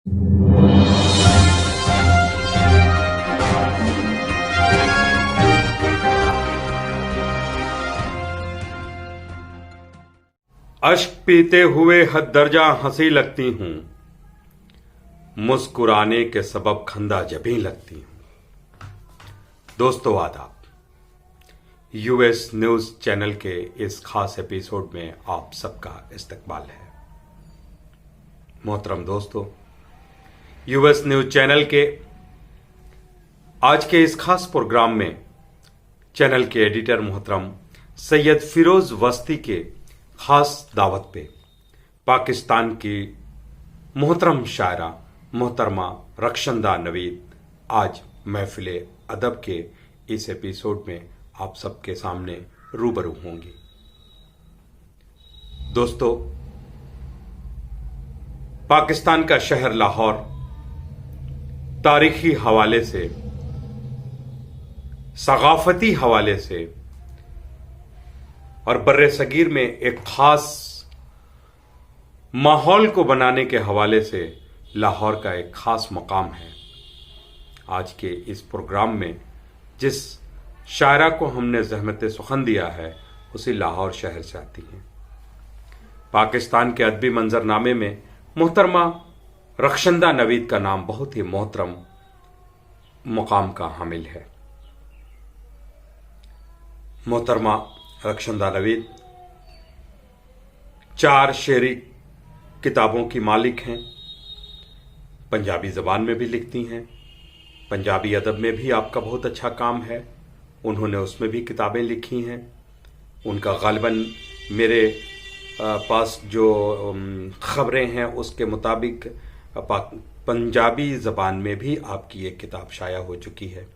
अश्क पीते हुए हद दर्जा हंसी लगती हूं, मुस्कुराने के सबब खंदा जबी लगती हूं। दोस्तों आदाब, यूएस न्यूज चैनल के इस खास एपिसोड में आप सबका इस्तकबाल है। मोहतरम दोस्तों, यूएस न्यूज चैनल के आज के इस खास प्रोग्राम में चैनल के एडिटर मोहतरम सैयद फिरोज वस्ती के खास दावत पे पाकिस्तान की मोहतरम शायरा मोहतरमा रक्षंदा नवीद आज महफिले अदब के इस एपिसोड में आप सबके सामने रूबरू होंगी। दोस्तों, पाकिस्तान का शहर लाहौर तारीखी हवाले से, सगाफती हवाले से और बर्रे सगीर में एक खास माहौल को बनाने के हवाले से लाहौर का एक खास मकाम है। आज के इस प्रोग्राम में जिस शायरा को हमने ज़हमत सुखन दिया है उसी लाहौर शहर से आती हैं। पाकिस्तान के अदबी मंजरनामे में मोहतरमा रक्षंदा नवीद का नाम बहुत ही मोहतरम मुकाम का हामिल है। मोहतरमा रक्षंदा नवीद 4 शेरी किताबों की मालिक हैं। पंजाबी ज़बान में भी लिखती हैं, पंजाबी अदब में भी आपका बहुत अच्छा काम है, उन्होंने उसमें भी किताबें लिखी हैं। उनका गालिबन मेरे पास जो ख़बरें हैं उसके मुताबिक पंजाबी ज़बान में भी आपकी एक किताब शाया हो चुकी है।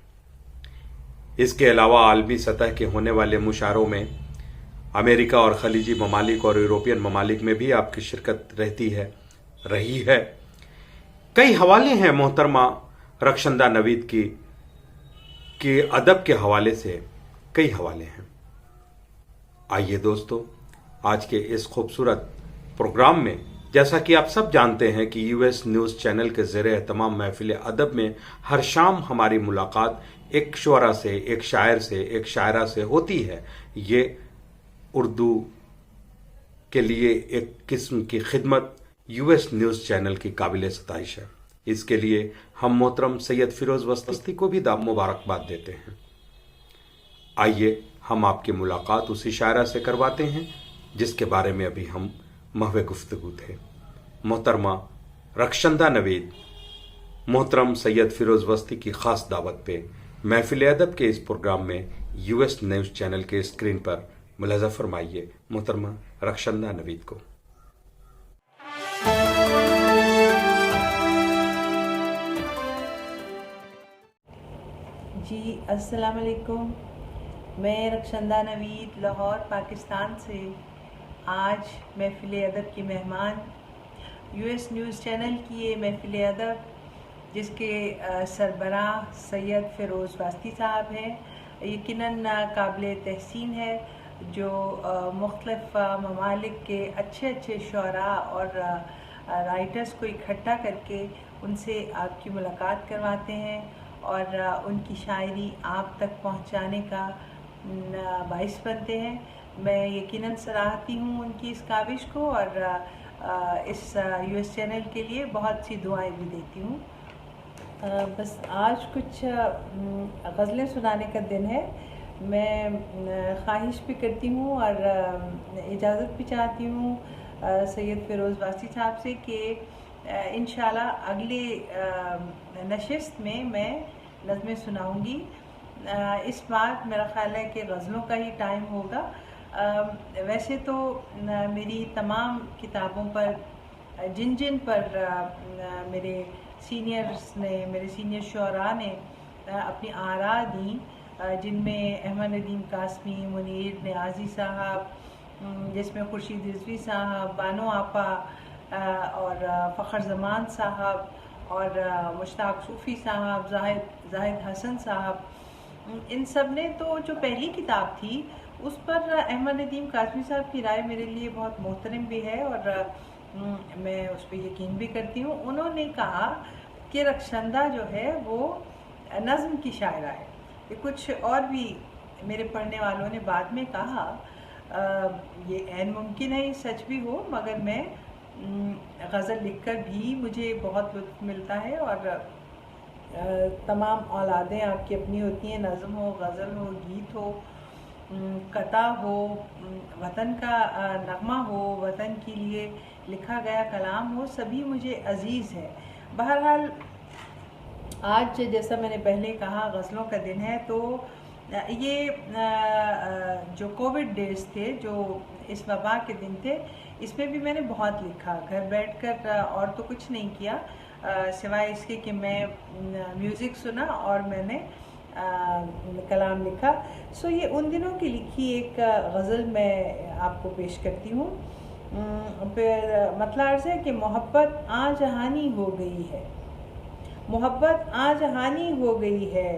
इसके अलावा आलमी सतह के होने वाले मुशायरों में अमेरिका और खलीजी ममालिक और यूरोपियन ममालिक में भी आपकी शिरकत रही है। कई हवाले हैं मोहतरमा रक्षंदा नवीद की अदब के हवाले से कई हवाले हैं। आइए दोस्तों, आज के इस खूबसूरत प्रोग्राम में, जैसा कि आप सब जानते हैं कि यूएस न्यूज़ चैनल के ज़रिए तमाम महफिल अदब में हर शाम हमारी मुलाकात एक शुअरा से, एक शायर से, एक शायरा से होती है। ये उर्दू के लिए एक किस्म की खिदमत यूएस न्यूज़ चैनल की काबिल सताइश है। इसके लिए हम मोहतरम सैयद फिरोज वस्ती को भी मुबारकबाद देते हैं। आइए हम आपकी मुलाकात उसी शायरा से करवाते हैं जिसके बारे में अभी हम महवे गुफ्तगू थे। मोहतरमा रक्षंदा नवीद मोहतरम सैयद फिरोज वस्ती की खास दावत पे महफिल अदब के इस प्रोग्राम में यूएस न्यूज़ चैनल के स्क्रीन पर मुलाजा फरमाइए मोहतरमा रक्षंदा नवीद को। जी अस्सलाम वालेकुम। मैं रक्षंदा नवीद लाहौर पाकिस्तान से आज महफिल अदब की मेहमान यूएस न्यूज़ चैनल की ये महफिल अदब जिसके सरबराह सैयद फिरोज़ वस्ती साहब हैं, यकीनन काबिल तहसीन है जो मुख्तलिफ़ ममालिक के अच्छे शुअरा और राइटर्स को इकट्ठा करके उनसे आपकी मुलाकात करवाते हैं और उनकी शायरी आप तक पहुंचाने का बाइस बनते हैं। मैं यकीनन सराहती हूं उनकी इस काविश को और इस यूएस चैनल के लिए बहुत सी दुआएं भी देती हूं। बस आज कुछ गज़लें सुनाने का दिन है। मैं ख्वाहिश भी करती हूँ और इजाज़त भी चाहती हूँ सैयद फिरोज़ वस्ती साहब से कि इंशाल्लाह अगले नशिस्त में मैं नज़में सुनाऊँगी। इस बार मेरा ख़्याल है कि गज़लों का ही टाइम होगा। वैसे तो मेरी तमाम किताबों पर जिन पर मेरे सीनियर शुअरा ने अपनी आरा दी, जिनमें अहमद नदीम कासमी, मुनीर नियाज़ी साहब, जिसमें खुर्शीद रिजवी साहब, बानो आपा और फ़खर ज़मान साहब और मुश्ताक सूफ़ी साहब, जाहिद हसन साहब, इन सब ने तो जो पहली किताब थी उस पर अहमद नदीम कासमी साहब की राय मेरे लिए बहुत मोहतरम भी है और मैं उस पर यकीन भी करती हूँ। उन्होंने कहा कि रक्षंदा जो है वो नज़्म की शायरा है। ये कुछ और भी मेरे पढ़ने वालों ने बाद में कहा। ये ऐन मुमकिन है ये सच भी हो, मगर मैं गज़ल लिखकर भी मुझे बहुत लुत्फ़ मिलता है। और तमाम औलादें आपकी अपनी होती हैं, नज़्म हो, गज़ल हो, गीत हो, कता हो, वतन का नगमा हो, वतन के लिए लिखा गया कलाम हो, सभी मुझे अज़ीज़ है। बहरहाल आज जैसा मैंने पहले कहा गज़लों का दिन है, तो ये जो कोविड डेज थे, जो इस वबा के दिन थे, इसमें भी मैंने बहुत लिखा। घर बैठकर और तो कुछ नहीं किया सिवाय इसके कि मैं म्यूज़िक सुना और मैंने कलाम लिखा। सो ये उन दिनों की लिखी एक गज़ल मैं आपको पेश करती हूँ। फिर मतलब अर्ज़ है कि मोहब्बत आ जहानी हो गई है, मोहब्बत आ जहानी हो गई है,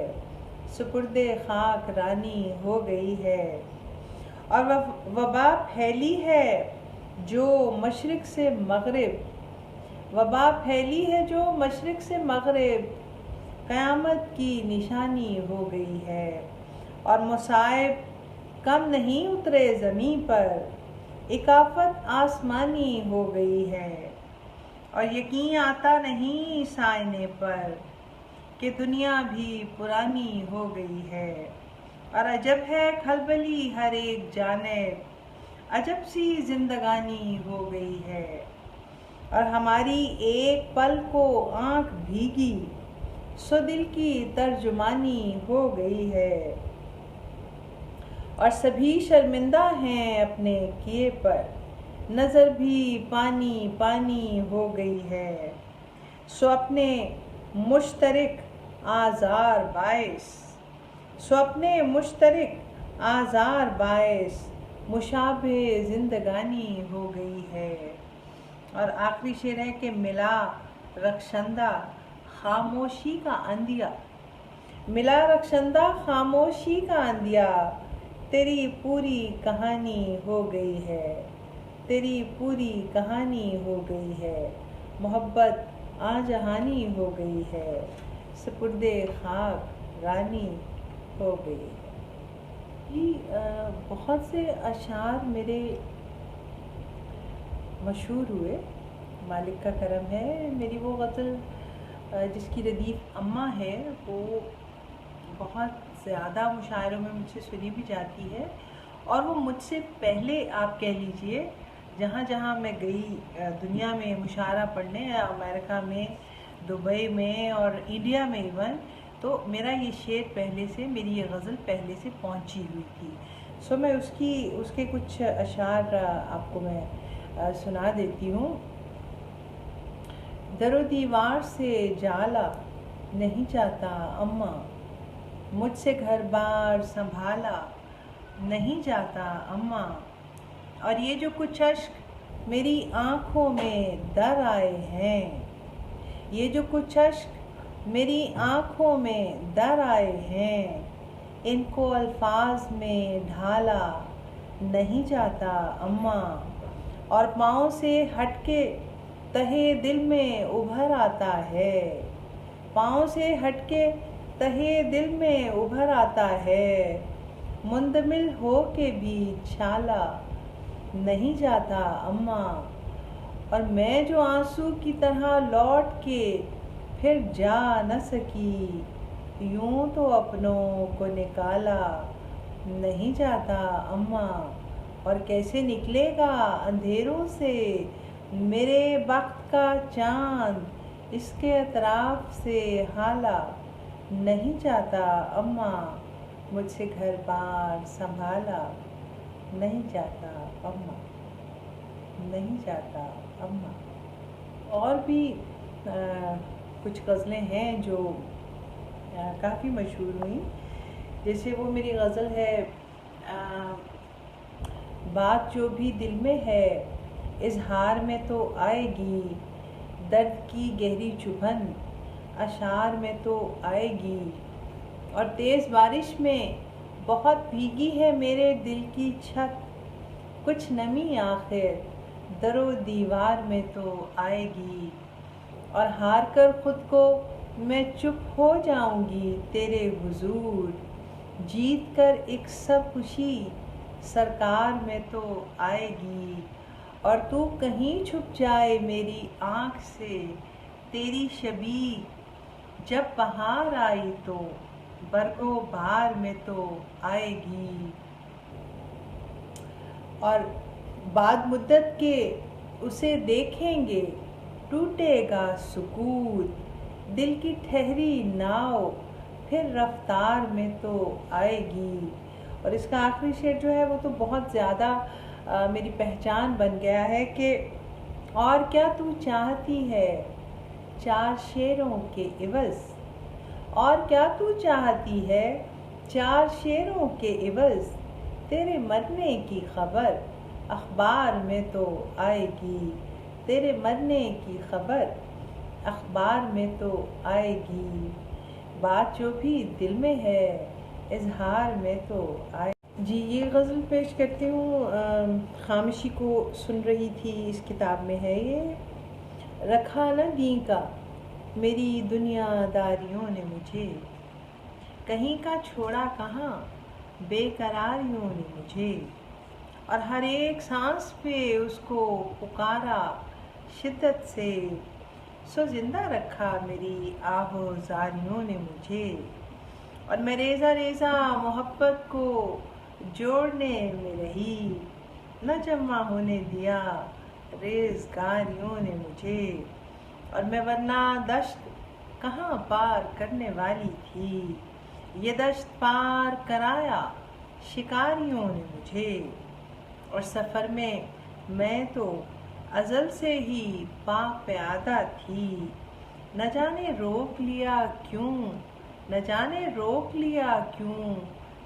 सुपुर्दे खाक रानी हो गई है। और वबा फैली है जो मशरिक़ से मग़रिब, वबा फैली है जो मशरिक़ से मग़रिब, क़यामत की निशानी हो गई है। और मुसाइब कम नहीं उतरे ज़मीं पर, इकाफ़त आसमानी हो गई है। और यकीन आता नहीं इस आईने पर कि दुनिया भी पुरानी हो गई है। और अजब है खलबली हर एक जानिब, अजब सी जिंदगानी हो गई है। और हमारी एक पल को आँख भीगी, सो दिल की तर्जुमानी हो गई है। और सभी शर्मिंदा हैं अपने किए पर, नज़र भी पानी पानी हो गई है। सो अपने मुश्तरिक आज़ार बाइस, सो अपने मुश्तरिक आज़ार बाइस, मुशाबे ज़िंदगानी हो गई है। और आखिरी शेर है कि मिला रक्षंदा खामोशी का अंधिया, मिला रक्षंदा खामोशी का अंधिया, तेरी पूरी कहानी हो गई है, तेरी पूरी कहानी हो गई है। मोहब्बत आ जहानी हो गई है, सुपुर्दे खाक रानी हो गई है। जी बहुत से अशार मेरे मशहूर हुए, मालिक का करम है। मेरी वो गज़ल जिसकी रदीफ़ अम्मा है वो बहुत ज़्यादा मुशायरों में मुझसे सुनी भी जाती है। और वो मुझसे पहले आप कह लीजिए जहाँ जहाँ मैं गई दुनिया में मुशायरा पढ़ने, अमेरिका में, दुबई में और इंडिया में इवन, तो मेरा ये शेर पहले से, मेरी ये गज़ल पहले से पहुँची हुई थी। सो मैं उसके कुछ अशार आपको मैं सुना देती हूँ। दरो दीवार से जाला नहीं जाता अम्मा, मुझसे घर बार संभाला नहीं जाता अम्मा। और ये जो कुछ अश्क मेरी आँखों में दर आए हैं, ये जो कुछ अश्क मेरी आँखों में दर आए हैं, इनको अल्फाज में ढाला नहीं जाता अम्मा। और पाँव से हटके तहे दिल में उभर आता है, पाँव से हटके तहे दिल में उभर आता है, मुंदमिल हो के भी छाला नहीं जाता अम्मा। और मैं जो आंसू की तरह लौट के फिर जा न सकी, यूं तो अपनों को निकाला नहीं जाता अम्मा। और कैसे निकलेगा अंधेरों से मेरे वक्त का चांद, इसके अतराफ से हाला नहीं जाता अम्मा, मुझसे घर बार संभाला नहीं जाता अम्मा, नहीं जाता अम्मा। और भी कुछ गज़लें हैं जो काफ़ी मशहूर हुई। जैसे वो मेरी गज़ल है बात जो भी दिल में है इजहार में तो आएगी, दर्द की गहरी चुभन अशार में तो आएगी। और तेज़ बारिश में बहुत भीगी है मेरे दिल की छत, कुछ नमी आखिर दरो दीवार में तो आएगी, और हार कर खुद को मैं चुप हो जाऊंगी तेरे हुजूर। जीत कर एक सब खुशी सरकार में तो आएगी, और तू कहीं छुप जाए मेरी आँख से तेरी शबी। जब बहार आई तो बरगो बहार में तो आएगी, और बाद मुद्दत के उसे देखेंगे टूटेगा सुकूत। दिल की ठहरी नाव फिर रफ्तार में तो आएगी। और इसका आखिरी शेर जो है वो तो बहुत ज़्यादा मेरी पहचान बन गया है कि और क्या तू चाहती है चार शेरों के इवज़, और क्या तू चाहती है चार शेरों के इवज़। तेरे मरने की खबर अखबार में तो आएगी, तेरे मरने की खबर अखबार में तो आएगी। बात जो भी दिल में है इजहार में तो आए। जी, ये गज़ल पेश करती हूँ। खामोशी को सुन रही थी, इस किताब में है ये। रखा न दी का मेरी दुनियादारियों ने मुझे, कहीं का छोड़ा कहाँ बेकरारियों ने मुझे। और हर एक सांस पे उसको पुकारा शिद्दत से, सो जिंदा रखा मेरी आहोज़ारियों ने मुझे। और मैं रेज़ा रेज़ा मोहब्बत को जोड़ने में रही, न जमा होने दिया रेज़गारियों ने मुझे। और मैं वरना दश्त कहाँ पार करने वाली थी, ये दश्त पार कराया शिकारियों ने मुझे। और सफ़र में मैं तो अज़ल से ही पाक प्यादा थी, न जाने रोक लिया क्यों, न जाने रोक लिया क्यों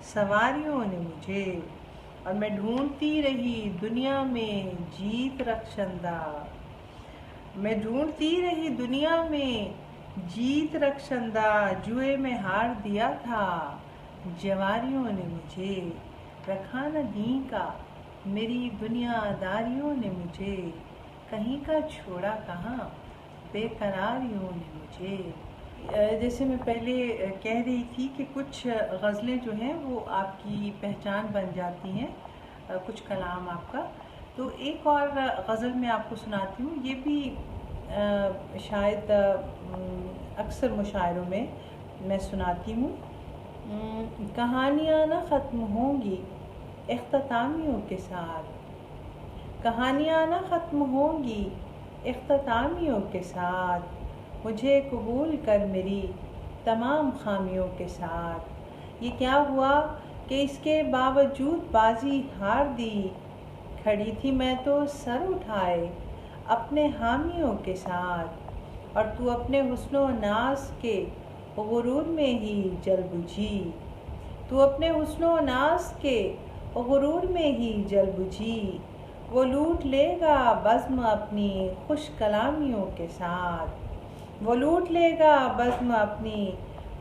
सवारियों ने मुझे। और मैं ढूंढती रही दुनिया में जीत रक्षंदा, मैं ढूंढती रही दुनिया में जीत रक्षंदा। जुए में हार दिया था जवारियों ने मुझे, रखा न दी का मेरी दुनियादारियों ने मुझे, कहीं का छोड़ा कहाँ बेकरारियों ने मुझे। जैसे मैं पहले कह रही थी कि कुछ गज़लें जो हैं वो आपकी पहचान बन जाती हैं, कुछ कलाम आपका। तो एक और गज़ल मैं आपको सुनाती हूँ। ये भी शायद अक्सर मुशायरों में मैं सुनाती हूँ। कहानियाँ न ख़त्म होंगी इख्तितामियों के साथ, कहानियाँ न ख़त्म होंगी इख्तितामियों के साथ। मुझे कबूल कर मेरी तमाम खामियों के साथ। ये क्या हुआ कि इसके बावजूद बाजी हार दी, खड़ी थी मैं तो सर उठाए अपने हामियों के साथ। और तू अपने हुस्नो नाज के गुरूर में ही जल बुझी, तू अपने हुस्नो नाज के गुरूर में ही जल बुझी। वो लूट लेगा बज़्म अपनी खुश कलामियों के साथ, वो लूट लेगा बज़्म अपनी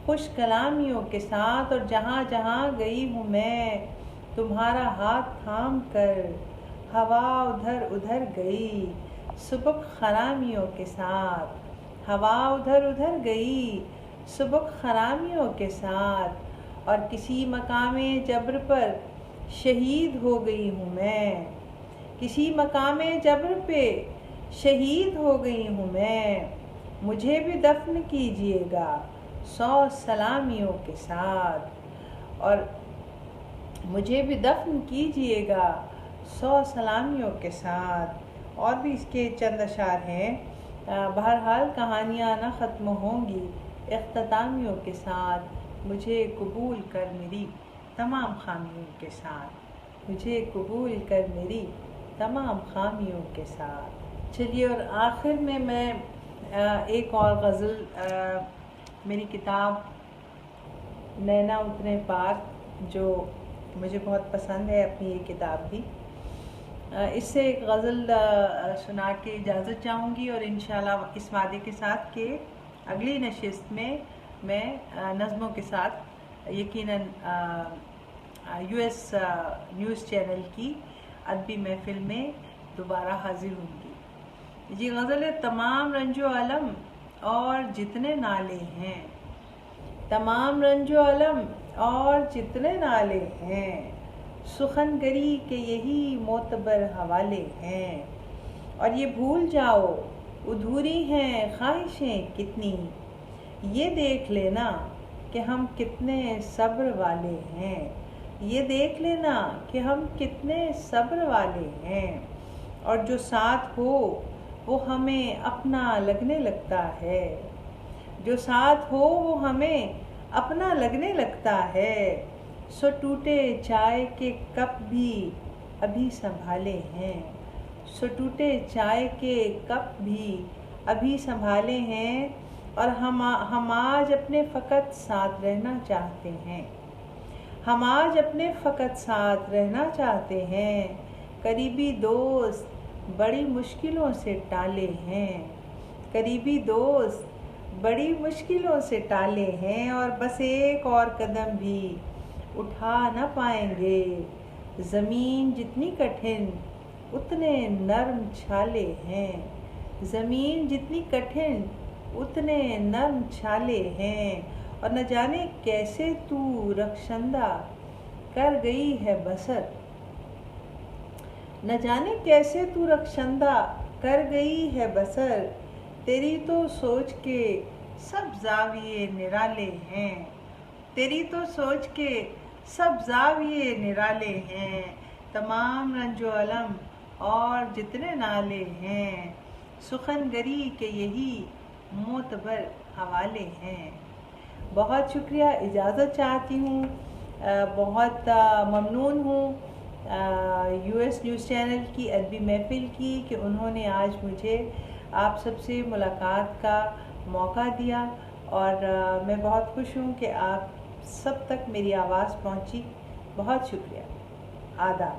खुश कलामियों के साथ। और जहाँ जहाँ गई हूँ मैं तुम्हारा हाथ थाम कर, हवा उधर उधर गई सुबह खरामियों के साथ, हवा उधर उधर गई सुबह खरामियों के साथ। और किसी मकामे जब्र पर शहीद हो गई हूँ मैं, किसी मकामे जब्र पे शहीद हो गई हूँ मैं। मुझे भी दफन कीजिएगा 100 सलामियों के साथ, और मुझे भी दफन कीजिएगा 100 सलामियों के साथ। और भी इसके चंद अशार हैं। बहरहाल कहानियाँ न ख़त्म होंगी इख्तितामियों के साथ, मुझे कबूल कर मेरी तमाम खामियों के साथ, मुझे कबूल कर मेरी तमाम खामियों के साथ। चलिए, और आखिर में मैं एक और गज़ल, मेरी किताब नैना उतरे पार, जो मुझे बहुत पसंद है अपनी ये किताब भी, इससे एक गज़ल सुना के इजाज़त चाहूँगी। और इंशाल्लाह इस वादे के साथ कि अगली नशिस्त में मैं नज़्मों के साथ यकीनन US न्यूज़ चैनल की अदबी महफ़िल में दोबारा हाजिर होंगी। ये गज़ल है तमाम रंजो अलम और जितने नाले हैं, तमाम रंजो अलम और जितने नाले हैं, सुखनगरी के यही मोतबर हवाले हैं। और ये भूल जाओ अधूरी हैं ख्वाहिशें कितनी, ये देख लेना कि हम कितने सब्र वाले हैं, ये देख लेना कि हम कितने सब्र वाले हैं। और जो साथ हो वो हमें अपना लगने लगता है, जो साथ हो वो हमें अपना लगने लगता है। सो टूटे चाय के कप भी अभी संभाले हैं, सो टूटे चाय के कप भी अभी संभाले हैं। और हम आज अपने फ़कत साथ रहना चाहते हैं, हम आज अपने फ़कत साथ रहना चाहते हैं। करीबी दोस्त बड़ी मुश्किलों से टाले हैं, करीबी दोस्त बड़ी मुश्किलों से टाले हैं। और बस एक और कदम भी उठा न पाएंगे, ज़मीन जितनी कठिन उतने नर्म छाले हैं, ज़मीन जितनी कठिन उतने नर्म छाले हैं। और न जाने कैसे तू रक्षंदा कर गई है बसर, न जाने कैसे तू रक्षंदा कर गई है बसर। तेरी तो सोच के सब जाविये निराले हैं, तेरी तो सोच के सब जाविये निराले हैं। तमाम रंजो अलम और जितने नाले हैं, सुखनगरी के यही मोतबर हवाले हैं। बहुत शुक्रिया, इजाज़त चाहती हूँ, बहुत ममनून हूँ यूएस न्यूज़ चैनल की अदबी महफिल की कि उन्होंने आज मुझे आप सबसे मुलाकात का मौका दिया। और मैं बहुत खुश हूँ कि आप सब तक मेरी आवाज़ पहुँची। बहुत शुक्रिया, आदाब।